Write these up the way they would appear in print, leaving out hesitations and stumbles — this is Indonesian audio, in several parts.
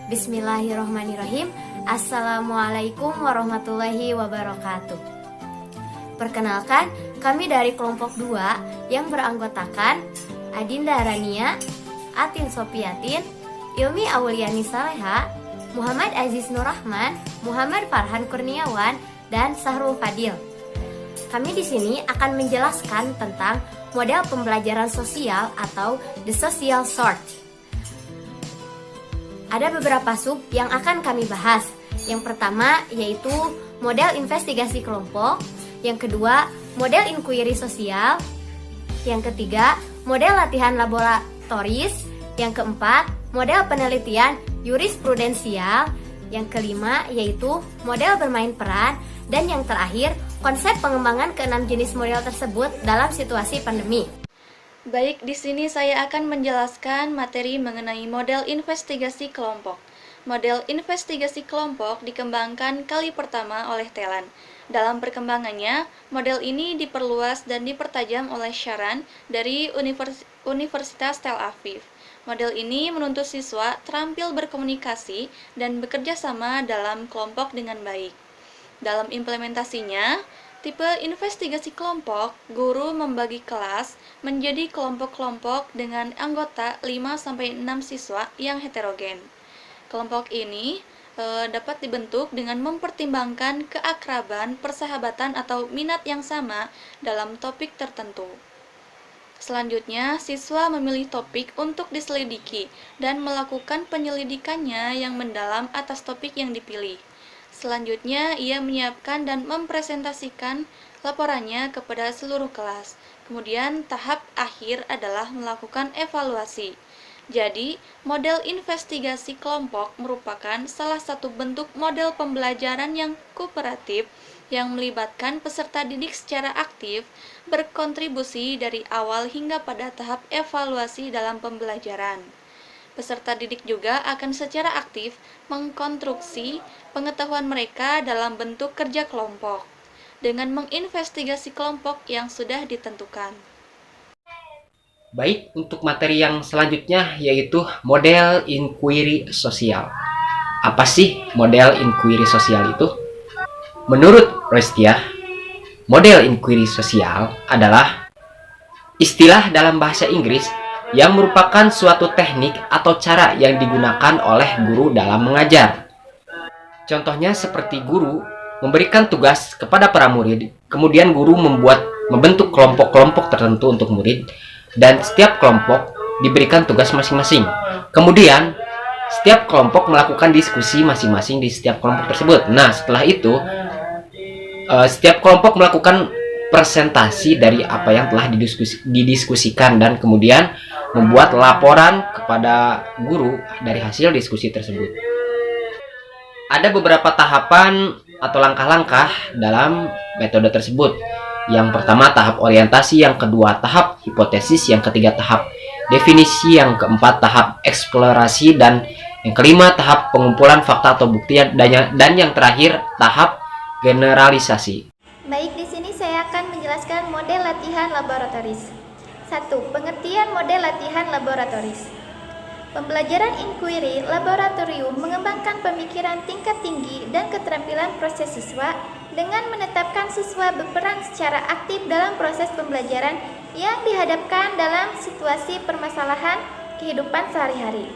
Bismillahirrohmanirrohim. Assalamualaikum warahmatullahi wabarakatuh. Perkenalkan, kami dari kelompok 2 yang beranggotakan Adinda Rania, Atin Sopiatin, Ilmi Auliani Saleha, Muhammad Aziz Nurrahman, Muhammad Farhan Kurniawan, dan Sahrul Fadil. Kami di sini akan menjelaskan tentang model pembelajaran sosial atau the social sort. Ada beberapa sub yang akan kami bahas. Yang pertama yaitu model investigasi kelompok, yang kedua model inquiry sosial, yang ketiga model latihan laboratoris, yang keempat model penelitian jurisprudensial, yang kelima yaitu model bermain peran, dan yang terakhir konsep pengembangan ke-6 jenis model tersebut dalam situasi pandemi. Baik, di sini saya akan menjelaskan materi mengenai model investigasi kelompok. Model investigasi kelompok dikembangkan kali pertama oleh Telan. Dalam perkembangannya, model ini diperluas dan dipertajam oleh Sharan dari Universitas Tel Aviv. Model ini menuntut siswa terampil berkomunikasi dan bekerja sama dalam kelompok dengan baik. Dalam implementasinya, tipe investigasi kelompok, guru membagi kelas menjadi kelompok-kelompok dengan anggota 5-6 siswa yang heterogen. Kelompok ini dapat dibentuk dengan mempertimbangkan keakraban, persahabatan, atau minat yang sama dalam topik tertentu. Selanjutnya, siswa memilih topik untuk diselidiki dan melakukan penyelidikannya yang mendalam atas topik yang dipilih. Selanjutnya, ia menyiapkan dan mempresentasikan laporannya kepada seluruh kelas. Kemudian, tahap akhir adalah melakukan evaluasi. Jadi, model investigasi kelompok merupakan salah satu bentuk model pembelajaran yang kooperatif yang melibatkan peserta didik secara aktif, berkontribusi dari awal hingga pada tahap evaluasi dalam pembelajaran. Peserta didik juga akan secara aktif mengkonstruksi pengetahuan mereka dalam bentuk kerja kelompok dengan menginvestigasi kelompok yang sudah ditentukan. Baik, untuk materi yang selanjutnya yaitu model inquiry sosial. Apa sih model inquiry sosial itu? Menurut Restia, model inquiry sosial adalah istilah dalam bahasa Inggris yang merupakan suatu teknik atau cara yang digunakan oleh guru dalam mengajar. Contohnya seperti guru memberikan tugas kepada para murid, kemudian guru membentuk kelompok-kelompok tertentu untuk murid, dan setiap kelompok diberikan tugas masing-masing. Kemudian setiap kelompok melakukan diskusi masing-masing di setiap kelompok tersebut. Nah, setelah itu setiap kelompok melakukan presentasi dari apa yang telah didiskusikan dan kemudian membuat laporan kepada guru dari hasil diskusi tersebut. Ada beberapa tahapan atau langkah-langkah dalam metode tersebut. Yang pertama tahap orientasi, yang kedua tahap hipotesis, yang ketiga tahap definisi, yang keempat tahap eksplorasi, dan yang kelima tahap pengumpulan fakta atau bukti, dan yang terakhir tahap generalisasi. Baik, di sini saya akan menjelaskan model latihan laboratoris. 1. Pengertian model latihan laboratoris. Pembelajaran inquiry laboratorium mengembangkan pemikiran tingkat tinggi dan keterampilan proses siswa dengan menetapkan siswa berperan secara aktif dalam proses pembelajaran yang dihadapkan dalam situasi permasalahan kehidupan sehari-hari.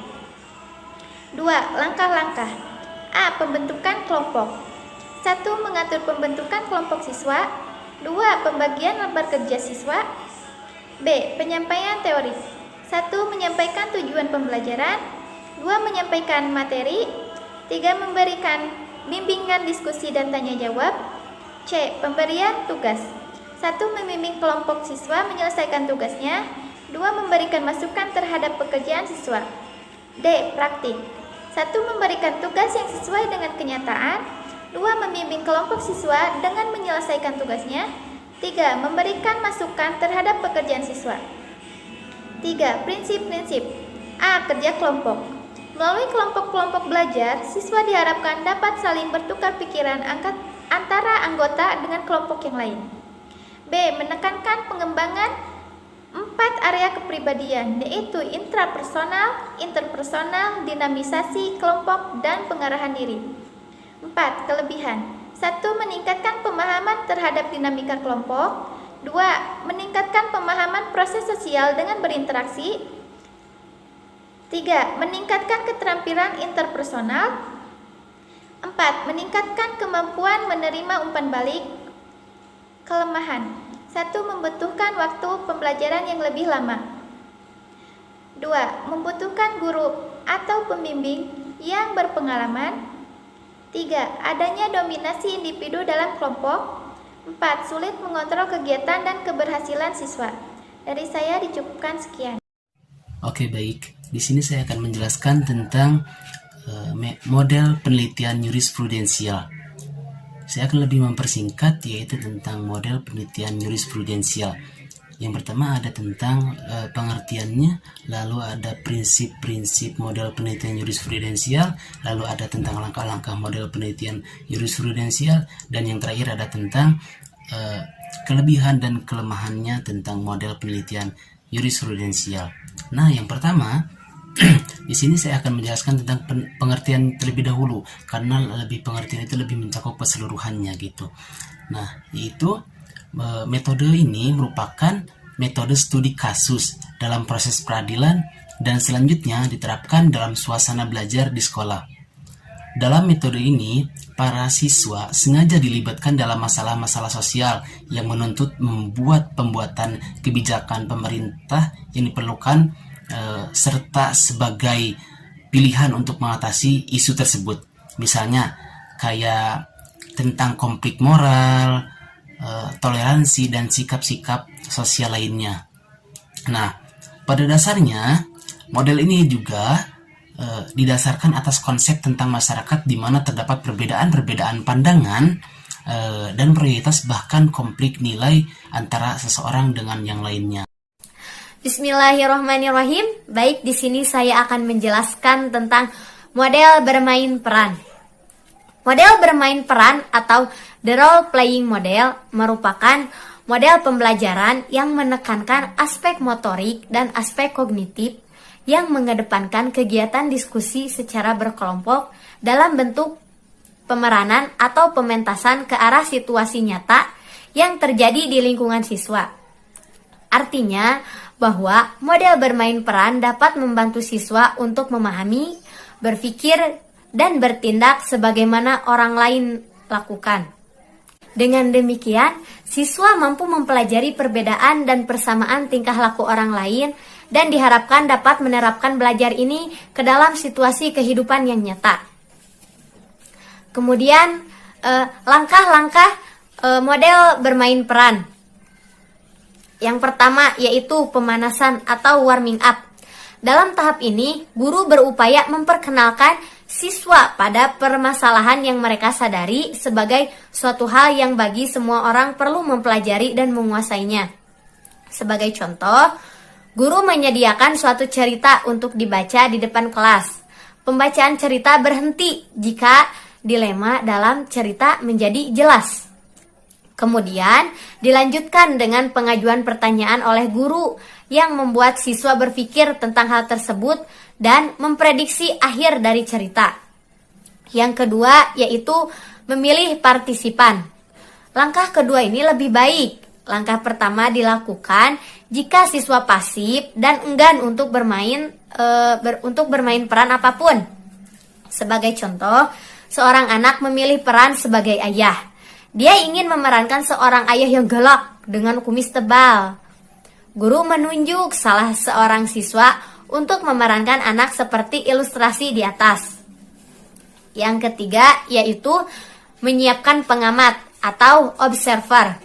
2. Langkah-langkah. A. Pembentukan kelompok. 1. Mengatur pembentukan kelompok siswa. 2. Pembagian lembar kerja siswa. B. Penyampaian teori. 1. Menyampaikan tujuan pembelajaran. 2. Menyampaikan materi. 3. Memberikan bimbingan diskusi dan tanya jawab. C. Pemberian tugas. 1. Membimbing kelompok siswa menyelesaikan tugasnya. 2. Memberikan masukan terhadap pekerjaan siswa. D. Praktik. 1. Memberikan tugas yang sesuai dengan kenyataan. 2. Membimbing kelompok siswa dengan menyelesaikan tugasnya. 3. Memberikan masukan terhadap pekerjaan siswa. 3. Prinsip-prinsip. A. Kerja kelompok. Melalui kelompok-kelompok belajar, siswa diharapkan dapat saling bertukar pikiran antara anggota dengan kelompok yang lain. B. Menekankan pengembangan 4 area kepribadian, yaitu intrapersonal, interpersonal, dinamisasi kelompok, dan pengarahan diri. 4. Kelebihan. 1. Meningkatkan pemahaman terhadap dinamika kelompok. 2. Meningkatkan pemahaman proses sosial dengan berinteraksi. 3. Meningkatkan keterampilan interpersonal. 4. Meningkatkan kemampuan menerima umpan balik. Kelemahan. 1. Membutuhkan waktu pembelajaran yang lebih lama. 2. Membutuhkan guru atau pembimbing yang berpengalaman. 3. Adanya dominasi individu dalam kelompok. 4. Sulit mengontrol kegiatan dan keberhasilan siswa. Dari saya dicukupkan sekian. Oke, baik. Di sini saya akan menjelaskan tentang model penelitian jurisprudensial. Saya akan lebih mempersingkat, yaitu tentang model penelitian jurisprudensial. Yang pertama ada tentang pengertiannya, lalu ada prinsip-prinsip model penelitian jurisprudensial, lalu ada tentang langkah-langkah model penelitian jurisprudensial, dan yang terakhir ada tentang kelebihan dan kelemahannya tentang model penelitian jurisprudensial. Nah, yang pertama, di sini saya akan menjelaskan tentang pengertian terlebih dahulu, karena pengertian itu lebih mencakup keseluruhannya gitu. Nah, yaitu metode ini merupakan metode studi kasus dalam proses peradilan dan selanjutnya diterapkan dalam suasana belajar di sekolah. Dalam metode ini, para siswa sengaja dilibatkan dalam masalah-masalah sosial yang menuntut membuat pembuatan kebijakan pemerintah yang diperlukan serta sebagai pilihan untuk mengatasi isu tersebut. Misalnya kayak tentang konflik moral, toleransi, dan sikap-sikap sosial lainnya. Nah, pada dasarnya model ini juga didasarkan atas konsep tentang masyarakat di mana terdapat perbedaan-perbedaan pandangan dan prioritas bahkan konflik nilai antara seseorang dengan yang lainnya. Bismillahirrahmanirrahim. Baik, di sini saya akan menjelaskan tentang model bermain peran. Model bermain peran atau the role playing model merupakan model pembelajaran yang menekankan aspek motorik dan aspek kognitif yang mengedepankan kegiatan diskusi secara berkelompok dalam bentuk pemeranan atau pementasan ke arah situasi nyata yang terjadi di lingkungan siswa. Artinya bahwa model bermain peran dapat membantu siswa untuk memahami, berpikir, dan bertindak sebagaimana orang lain lakukan. Dengan demikian, siswa mampu mempelajari perbedaan dan persamaan tingkah laku orang lain dan diharapkan dapat menerapkan belajar ini ke dalam situasi kehidupan yang nyata. Kemudian, langkah-langkah model bermain peran. Yang pertama yaitu pemanasan atau warming up. Dalam tahap ini, guru berupaya memperkenalkan siswa pada permasalahan yang mereka sadari sebagai suatu hal yang bagi semua orang perlu mempelajari dan menguasainya. Sebagai contoh, guru menyediakan suatu cerita untuk dibaca di depan kelas. Pembacaan cerita berhenti jika dilema dalam cerita menjadi jelas. Kemudian dilanjutkan dengan pengajuan pertanyaan oleh guru yang membuat siswa berpikir tentang hal tersebut dan memprediksi akhir dari cerita. Yang kedua yaitu memilih partisipan. Langkah kedua ini lebih baik. Langkah pertama dilakukan jika siswa pasif dan enggan untuk bermain peran apapun. Sebagai contoh, seorang anak memilih peran sebagai ayah. Dia ingin memerankan seorang ayah yang galak dengan kumis tebal. Guru menunjuk salah seorang siswa untuk memerankan anak seperti ilustrasi di atas. Yang ketiga yaitu menyiapkan pengamat atau observer.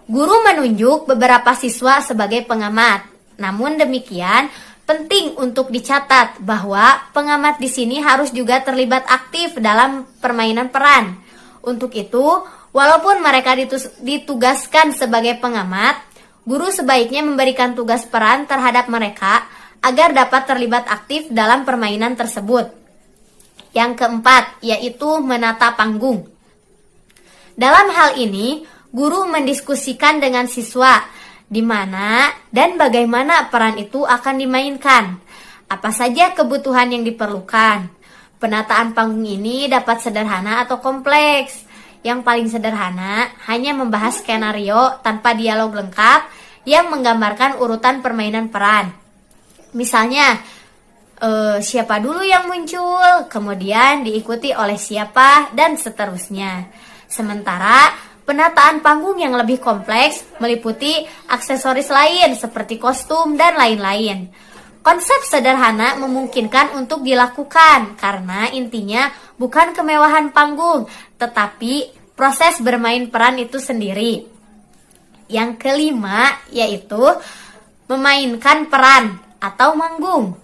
Guru menunjuk beberapa siswa sebagai pengamat. Namun demikian, penting untuk dicatat bahwa pengamat di sini harus juga terlibat aktif dalam permainan peran. Untuk itu, walaupun mereka ditugaskan sebagai pengamat, guru sebaiknya memberikan tugas peran terhadap mereka agar dapat terlibat aktif dalam permainan tersebut. Yang keempat, yaitu menata panggung. Dalam hal ini, guru mendiskusikan dengan siswa di mana dan bagaimana peran itu akan dimainkan, apa saja kebutuhan yang diperlukan. Penataan panggung ini dapat sederhana atau kompleks. Yang paling sederhana hanya membahas skenario tanpa dialog lengkap yang menggambarkan urutan permainan peran. Misalnya, siapa dulu yang muncul, kemudian diikuti oleh siapa, dan seterusnya. Sementara penataan panggung yang lebih kompleks meliputi aksesoris lain seperti kostum dan lain-lain. Konsep sederhana memungkinkan untuk dilakukan karena intinya bukan kemewahan panggung, tetapi proses bermain peran itu sendiri. Yang kelima yaitu memainkan peran atau manggung.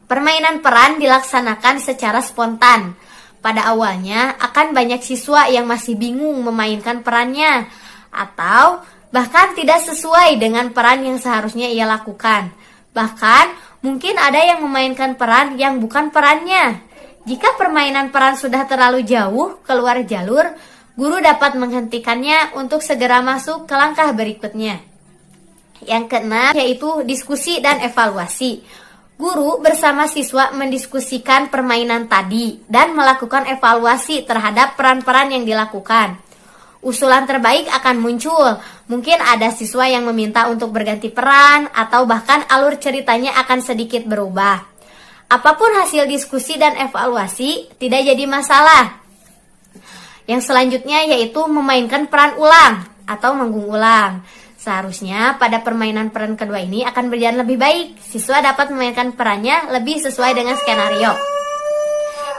Permainan peran dilaksanakan secara spontan. Pada awalnya akan banyak siswa yang masih bingung memainkan perannya atau bahkan tidak sesuai dengan peran yang seharusnya ia lakukan. Bahkan mungkin ada yang memainkan peran yang bukan perannya. Jika permainan peran sudah terlalu jauh keluar jalur, guru dapat menghentikannya untuk segera masuk ke langkah berikutnya. Yang keenam yaitu diskusi dan evaluasi. Guru bersama siswa mendiskusikan permainan tadi dan melakukan evaluasi terhadap peran-peran yang dilakukan. Usulan terbaik akan muncul. Mungkin ada siswa yang meminta untuk berganti peran atau bahkan alur ceritanya akan sedikit berubah. Apapun hasil diskusi dan evaluasi tidak jadi masalah. Yang selanjutnya yaitu memainkan peran ulang atau manggung ulang. Seharusnya pada permainan peran kedua ini akan berjalan lebih baik. Siswa dapat memainkan perannya lebih sesuai dengan skenario.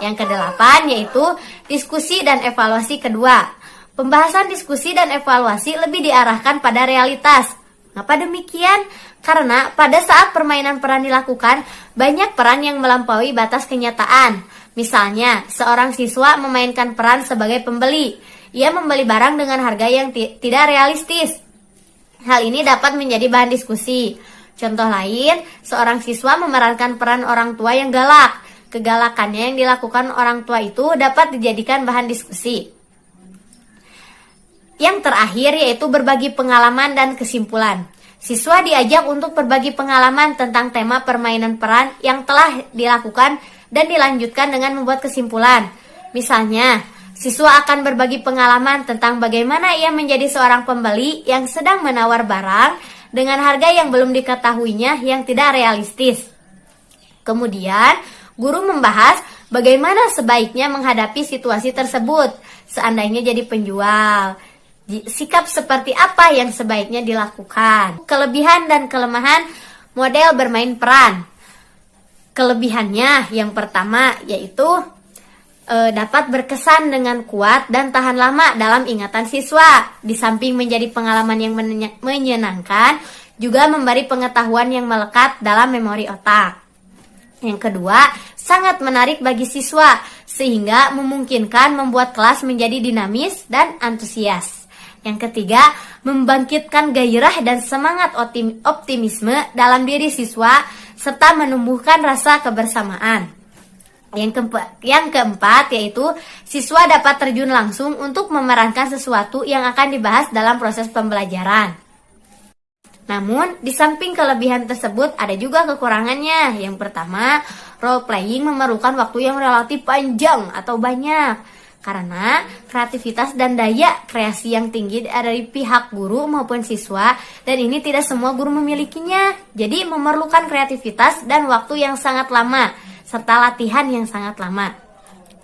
Yang kedelapan yaitu diskusi dan evaluasi kedua. Pembahasan diskusi dan evaluasi lebih diarahkan pada realitas. Mengapa demikian? Karena pada saat permainan peran dilakukan, banyak peran yang melampaui batas kenyataan. Misalnya, seorang siswa memainkan peran sebagai pembeli. Ia membeli barang dengan harga yang tidak realistis. Hal ini dapat menjadi bahan diskusi. Contoh lain, seorang siswa memerankan peran orang tua yang galak. Kegalakannya yang dilakukan orang tua itu dapat dijadikan bahan diskusi. Yang terakhir yaitu berbagi pengalaman dan kesimpulan. Siswa diajak untuk berbagi pengalaman tentang tema permainan peran yang telah dilakukan dan dilanjutkan dengan membuat kesimpulan. Misalnya, siswa akan berbagi pengalaman tentang bagaimana ia menjadi seorang pembeli yang sedang menawar barang dengan harga yang belum diketahuinya yang tidak realistis. Kemudian, guru membahas bagaimana sebaiknya menghadapi situasi tersebut seandainya jadi penjual. Sikap seperti apa yang sebaiknya dilakukan. Kelebihan dan kelemahan model bermain peran. Kelebihannya yang pertama yaitu dapat berkesan dengan kuat dan tahan lama dalam ingatan siswa. Di samping menjadi pengalaman yang menyenangkan, juga memberi pengetahuan yang melekat dalam memori otak. Yang kedua, sangat menarik bagi siswa, sehingga memungkinkan membuat kelas menjadi dinamis dan antusias. Yang ketiga, membangkitkan gairah dan semangat optimisme dalam diri siswa, serta menumbuhkan rasa kebersamaan. Yang keempat yaitu siswa dapat terjun langsung untuk memerankan sesuatu yang akan dibahas dalam proses pembelajaran. Namun, di samping kelebihan tersebut ada juga kekurangannya. Yang pertama, role playing memerlukan waktu yang relatif panjang atau banyak. Karena kreativitas dan daya kreasi yang tinggi dari pihak guru maupun siswa, dan ini tidak semua guru memilikinya. Jadi memerlukan kreativitas dan waktu yang sangat lama, serta latihan yang sangat lama.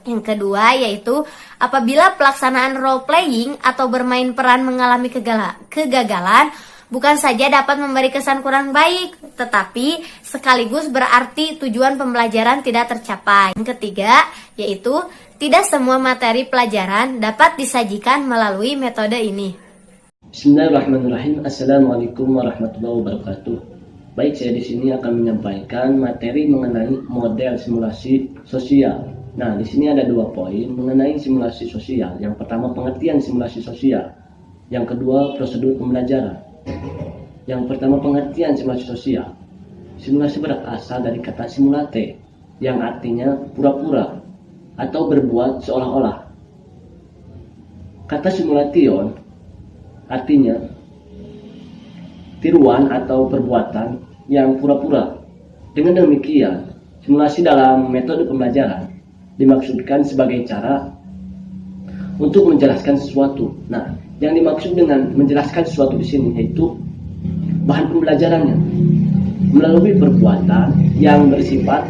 Yang kedua yaitu apabila pelaksanaan role playing atau bermain peran mengalami kegagalan, bukan saja dapat memberi kesan kurang baik, tetapi sekaligus berarti tujuan pembelajaran tidak tercapai. Yang ketiga yaitu tidak semua materi pelajaran dapat disajikan melalui metode ini. Bismillahirrahmanirrahim. Assalamualaikum warahmatullahi wabarakatuh. Baik, saya di sini akan menyampaikan materi mengenai model simulasi sosial. Nah, di sini ada 2 poin mengenai simulasi sosial. Yang pertama, pengertian simulasi sosial. Yang kedua, prosedur pembelajaran. Yang pertama, pengertian simulasi sosial. Simulasi berasal dari kata simulate, yang artinya pura-pura atau berbuat seolah-olah. Kata simulation artinya tiruan atau perbuatan yang pura-pura. Dengan demikian, simulasi dalam metode pembelajaran dimaksudkan sebagai cara untuk menjelaskan sesuatu. Nah, yang dimaksud dengan menjelaskan sesuatu di sini yaitu bahan pembelajarannya melalui perbuatan yang bersifat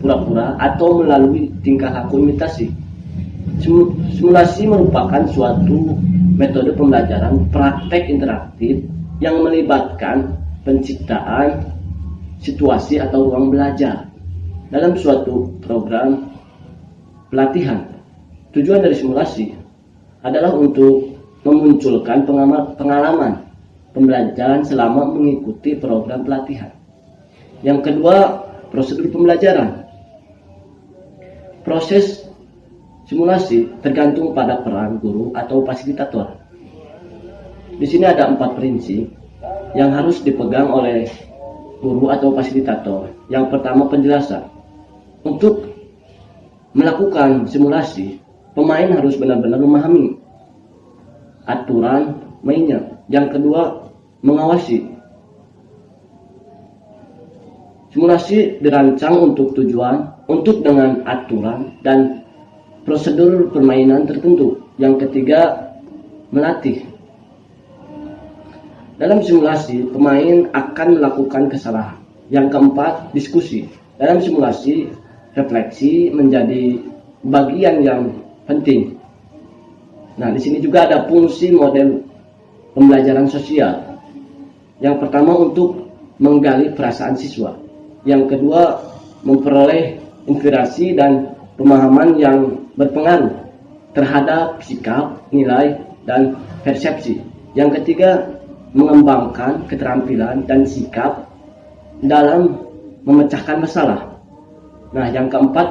pura-pura atau melalui tingkah laku imitasi. Simulasi merupakan suatu metode pembelajaran praktek interaktif yang melibatkan penciptaan situasi atau ruang belajar dalam suatu program pelatihan. Tujuan dari simulasi adalah untuk memunculkan pengalaman pembelajaran selama mengikuti program pelatihan. Yang kedua, prosedur pembelajaran. Proses simulasi tergantung pada peran guru atau fasilitator. Di sini ada 4 prinsip yang harus dipegang oleh guru atau fasilitator. Yang pertama, penjelasan. Untuk melakukan simulasi, pemain harus benar-benar memahami aturan mainnya. Yang kedua, mengawasi. Simulasi dirancang untuk tujuan, untuk dengan aturan dan prosedur permainan tertentu. Yang ketiga, melatih. Dalam simulasi, pemain akan melakukan kesalahan. Yang keempat, diskusi. Dalam simulasi, refleksi menjadi bagian yang penting. Nah, di sini juga ada fungsi model pembelajaran sosial. Yang pertama, untuk menggali perasaan siswa. Yang kedua, memperoleh inspirasi dan pemahaman yang berpengaruh terhadap sikap, nilai, dan persepsi. Yang ketiga, mengembangkan keterampilan dan sikap dalam memecahkan masalah. Nah, yang keempat,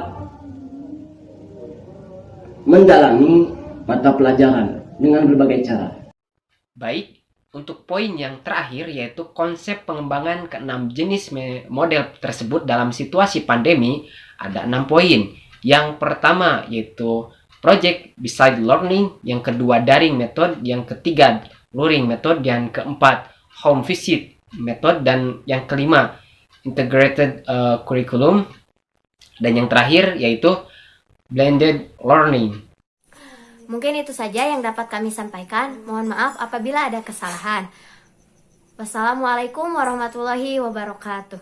mendalami mata pelajaran dengan berbagai cara. Baik, untuk poin yang terakhir yaitu konsep pengembangan ke-6 jenis model tersebut dalam situasi pandemi ada 6 poin. Yang pertama yaitu project based learning, yang kedua daring method, yang ketiga luring method, yang keempat home visit method, dan yang kelima integrated curriculum, dan yang terakhir yaitu blended learning. Mungkin itu saja yang dapat kami sampaikan. Mohon maaf apabila ada kesalahan. Wassalamualaikum warahmatullahi wabarakatuh.